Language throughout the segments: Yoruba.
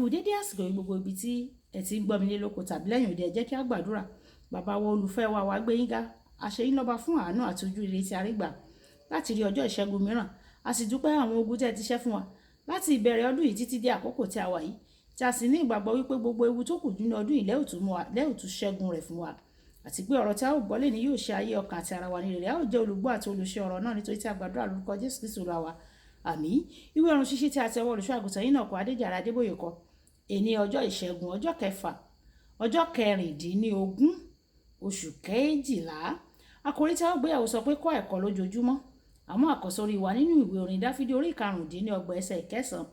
Kù dédé àsìkò yìí gbogbo ibi tí ẹ ti ń gbọ́ mi ní lóko tàbí lẹ́yìn òde, ẹ jẹ́ kí a gbàdúrà. Bàbá wa olùfẹ́ wa, wá gbé yín ga, àṣeyín lọ́ba fún àánú àti ojú rere tí a rí gbà láti rí ọjọ́ ìṣẹ́gun mìíràn. A sì dúpẹ́ àwọn ogun tẹ́ ti ṣẹ́ fún wa láti ìbẹ̀rẹ̀ ọdún yìí títí dé àkókò tí a wà yìí, tí a sì ní ìgbàgbọ́ wípé gbogbo ewu tó kù nínú ọdún yìí lẹ́òtún ṣẹ́gun rẹ̀ fún wa, àti pé ọ̀rọ̀ tí a ó gbọ́ lé ní yóò ṣe ayé ọkàn àti ara wa ní rere. A ó jẹ́ olùgbọ́ àti olùṣe ọ̀rọ̀ náà nítorí tí a gbàdúrà lórúkọ Jésù Kristi Olúwa wa. Àmín. Ìwé ọ̀run ṣíṣí tí a tẹ ọwọ́ olùṣọ́ àgùntàn yìí náà kọ Adéjàre Adébóyè kọ èní ọjọ́ ìṣẹ́gun ọjọ́ kẹfà ọjọ́ kẹrìndínlógún oṣù kejìlá. Àkòrí tí a ó gbéyàwó sọ pé kọ́ ẹ̀kọ́ lójoojúmọ́. Àmọ́ àkọ́sórí wa nínú ìwé orin Dáfídì orí karùndínlọ́gbọ̀n ẹsẹ̀ ìkẹsàn-án.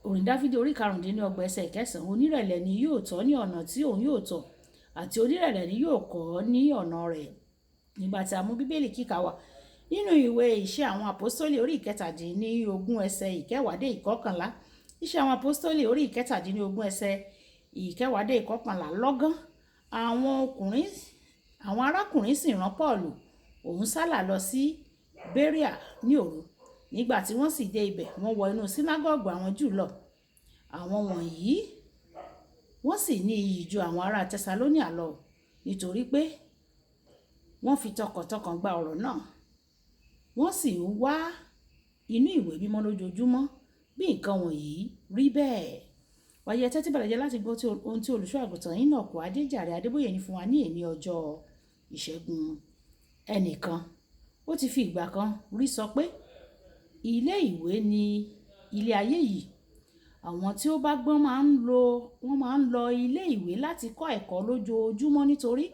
Orin Dáfídì orí karùndínlọ́gbọ̀n ẹsẹ̀ ìkẹsàn-án. Onírẹ̀lẹ̀ ni yóò tọ́ ní ọ̀nà tí òun yóò tọ̀, àti onírẹ̀lẹ̀ ni yóò kọ́ ní ọ̀nà rẹ̀. Nígbà tí a mú Bíbélì kíkà wa nínú ìwé Iṣẹ́ àwọn Àpọ́stólì orí ìkẹtàdínlógún ẹsẹ̀ ìkẹwàá dé ìkọkànlá. Iṣẹ́ àwọn Àpọ́stólì orí ìkẹtàdínlógún ẹsẹ̀ ìkẹwàá dé ìkọkànlá. Lọ́gán àwọn arákùnrin sì rán Pọ́ọ̀lù, òun sálà lọ sí Béríà ní òru. Nígbà tí wọ́n sì dé ibẹ̀, wọ́n wọ inú sínágọ́gù àwọn Júù lọ. Àwọn wọ̀nyí wọ́n sì ní iyì ju àwọn ará Tẹsalóníà lọ, nítorí pé wọ́n fi tọkàntọkàn gba ọ̀rọ̀ náà. Wọ́n sì ń wá inú ìwé mímọ́ lójoojúmọ́ bí nǹkan wọ̀nyí rí bẹ́ẹ̀. Wàyí tẹ́tí bẹ̀rẹ̀ jẹ́ láti gbọ́ ohun tí olùṣọ́ àgùntàn yìí náà kọ Adéjàre Adébóyè ní fún wa ní èní ọjọ́ ìṣẹ́gun. Ẹnìkan ó ti fi ìgbà kan rí sọ pé ilé ìwé ni ilé ayé yìí. Àwọn tí ó bá gbọ́n máa ń lọ ilé ìwé láti kọ́ ẹ̀kọ́ lójoojúmọ́ nítorí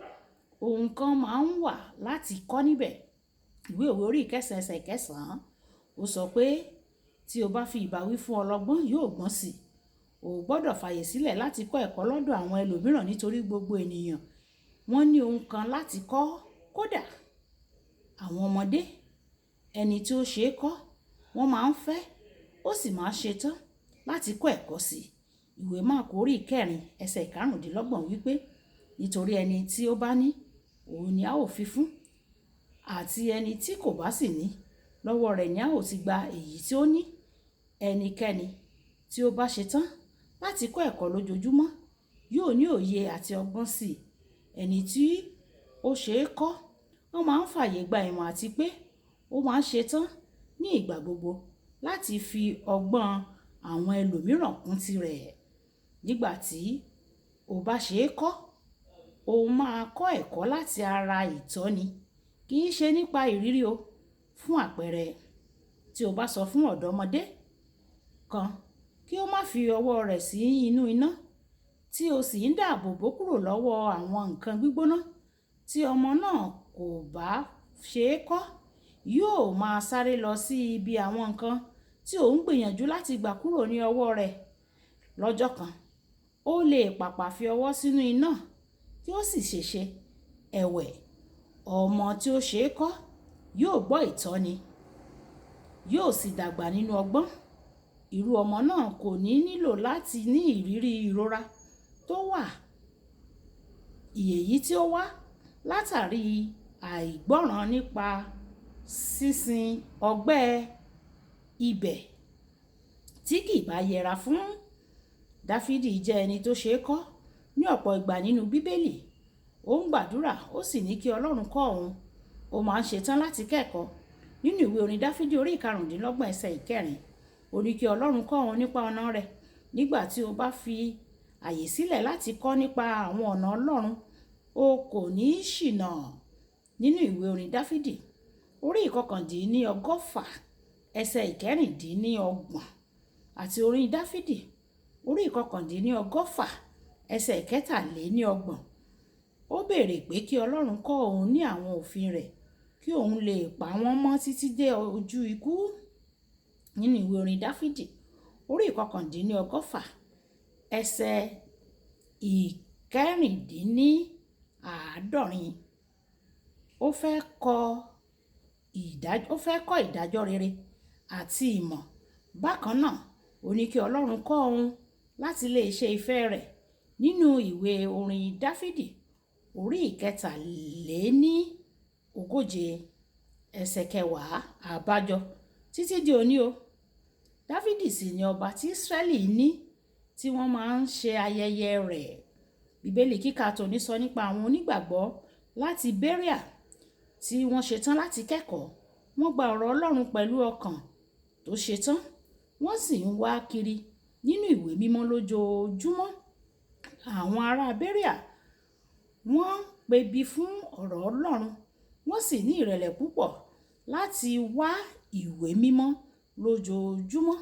ohun kan máa ń wà láti kọ́ níbẹ̀. Ìwé Òwe orí ìkẹsàn ẹsẹ̀ ìkẹsàn-án ó sọ pé tí o bá fi ìbáwí fún ọlọ́gbọ́n yóò gbọ́n sí i. O gbọ́dọ̀ fàyè sílẹ̀ láti kọ́ ẹ̀kọ́ lọ́dọ̀ àwọn ẹlòmíràn nítorí gbogbo ènìyàn wọ́n ní ohun kan láti kọ́. Kódà àwọn ọmọdé, ẹni tí ó ṣe é kọ́, wọ́n máa ń fẹ́ ó sì máa ṣe tán láti kọ́ ẹ̀kọ́ sí i. Ìwé Máàkù orí ìkẹrin ẹsẹ̀ ìkarùndínlọ́gbọ̀n wípé nítorí ẹni tí ó bá ní, òun ni a ó fi fún, àti ẹni tí kò bá sì ní, lọ́wọ́ rẹ̀ ni a ó ti gba èyí tí ó ní. Ẹnikẹ́ni tí ó bá ṣe tán láti kọ́ ẹ̀kọ́ lójoojúmọ́ yóò ní òye àti ọgbọ́n sí i. Ẹni tí ó ṣe é kọ́, wọ́n máa ń fàyè gba ìmọ̀, àti pé ó máa ń ṣe tán ní ìgbà gbogbo láti fi ọgbọ́n àwọn ẹlòmíràn kún tirẹ̀. Nígbà tí ó bá ṣe é kọ́, ó máa kọ́ ẹ̀kọ́ láti ara ìtọ́ni, kì í ṣe nípa ìrírí o. Fún àpẹẹrẹ, tí o bá sọ fún ọ̀dọ́mọdé kan kí ó má fi ọwọ́ rẹ̀ sí inú iná, tí o sì ń dáàbò bò kúrò lọ́wọ́ àwọn nǹkan gbígbóná, tí ọmọ náà kò bá ṣe é kọ́, yóò máa sáré lọ sí ibi àwọn nǹkan tí ò ń gbìyànjú láti gbà kúrò ní ọwọ́ rẹ̀. Lọ́jọ́ kan, ó lè pàpà fi ọwọ́ sínú iná tí ó sì ṣèṣe. Ẹ̀wẹ̀, ọmọ tí ó ṣe é kọ́ yóò gbọ́ ìtọ́ni, yóò sì dàgbà nínú ọgbọ́n. Irú ọmọ náà kò ní nílò láti ní ìrírí ìrora tó wà, èyí tí ó wá látàrí àìgbọ́ràn nípa sísin ọgbẹ́ ibẹ̀ tí kì bá yẹra fún. Dáfídì jẹ́ ẹni tó ṣe é kọ́ ní ọ̀pọ̀ ìgbà nínú Bíbélì. Ó ń gbàdúrà, ó sì ní kí Ọlọ́run kọ́ òun. Ó máa ń ṣetán láti kẹ́kọ̀ọ́. Nínú ìwé orin Dáfídì orí ìkarùndínlọ́gbọ̀n ẹsẹ̀ ìkẹrin, ó ní kí Ọlọ́run kọ́ òun nípa ọ̀nà rẹ̀. Nígbà tí o bá fi àyè sílẹ̀ láti kọ́ nípa àwọn ọ̀nà Ọlọ́run, o kò ní ṣìnà. Nínú ìwé orin Dáfídì orí ìkọkàndínlọ́gọ́fà ẹsẹ̀ ìkẹrìndínlọ́gbọ̀n àti orin Dáfídì orí ìkọkàndínlọ́gọ́fà ẹsẹ̀ ìkẹtàlélọ́gbọ̀n, ó béèrè pé kí Ọlọ́run kọ́ òun ní àwọn òfin rẹ̀ kí òun lè pa wọ́n mọ́ títí dé ojú ikú. Nínú ìwé orin Dáfídì orí ìkọkàndínlọ́gọ́fà ẹsẹ̀ ìkẹrìndínláàádọ́rin, ó fẹ́ kọ́ ìdájọ́ rere àti ìmọ̀. Bákan náà, ó ní kí Ọlọ́run kọ́ òun láti lè ṣe ìfẹ́ rẹ̀. Nínú ìwé orin Dáfídì orí ìkẹtàléníogóje ẹsẹ̀ kẹwàá, àbájọ títí di òní o. Dáfídì sì ni ọba tí Ísírẹ́lì ní tí wọ́n máa ń ṣe ayẹyẹ rẹ̀. Bíbélì kíkà tòní sọ nípa àwọn onígbàgbọ́ láti Berea tí wọ́n ṣetán láti kẹ́kọ̀ọ́. Wọ́n gba ọ̀rọ̀ Ọlọ́run pẹ̀lú ọkàn tó ṣetán, wọ́n sì ń wá kiri nínú ìwé mímọ́ lójoojúmọ́. Àwọn ará Berea wọ́n pebi fún ọ̀rọ̀ Ọlọ́run, wọ́n sì ní ìrẹ̀lẹ̀ púpọ̀ láti wá ìwé mímọ́ lójoojúmọ́.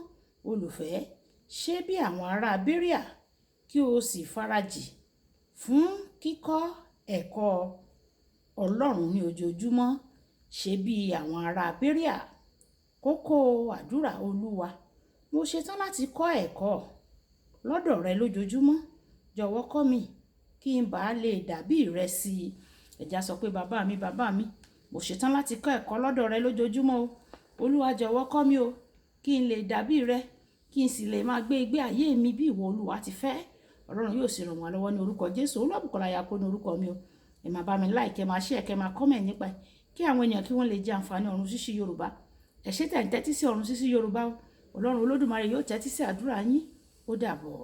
Olùfẹ́, ṣe bí àwọn ará Berea kí o sì farajì fún kíkọ́ ẹ̀kọ́ Ọlọ́run ní ojoojúmọ́. Ṣe bí àwọn ará Berea. Kókó àdúrà: Olúwa, mo ṣetán láti kọ́ ẹ̀kọ́ lọ́dọ̀ rẹ lójoojúmọ́. Jọ̀wọ́ kọ́ mi kí n bá lè dàbí rẹ sí i. Ẹja sọ pé bàbá mi, mo ṣetán láti kọ́ ẹ̀kọ́ lọ́dọ̀ rẹ lójoojúmọ́ o. Olúwa jọ̀wọ́ kọ́ mi o, kí n lè dàbí rẹ, kí n sì lè máa gbé ìgbé ayé mi bí ìwọ Olúwa ti fẹ́. Ọlọ́run yóò sì ràn wá lọ́wọ́ ní orúkọ Jésù. Olúwàbùkọ́lá Ayako ní orúkọ mi o. Ẹ máa bá mi like, ẹ máa share, ẹ máa comment nípa ẹ̀ kí àwọn ènìyàn kí wọ́n lè jẹ àǹfààní ọ̀run ṣíṣí Yorùbá. Ẹ ṣé tẹ́ ń tẹ́tí sí ọ̀run ṣíṣí Yorùbá o. Ọlọ́run Olódùmarè yóò tẹ́tí sí àdúrà yín. Ó dàbọ̀.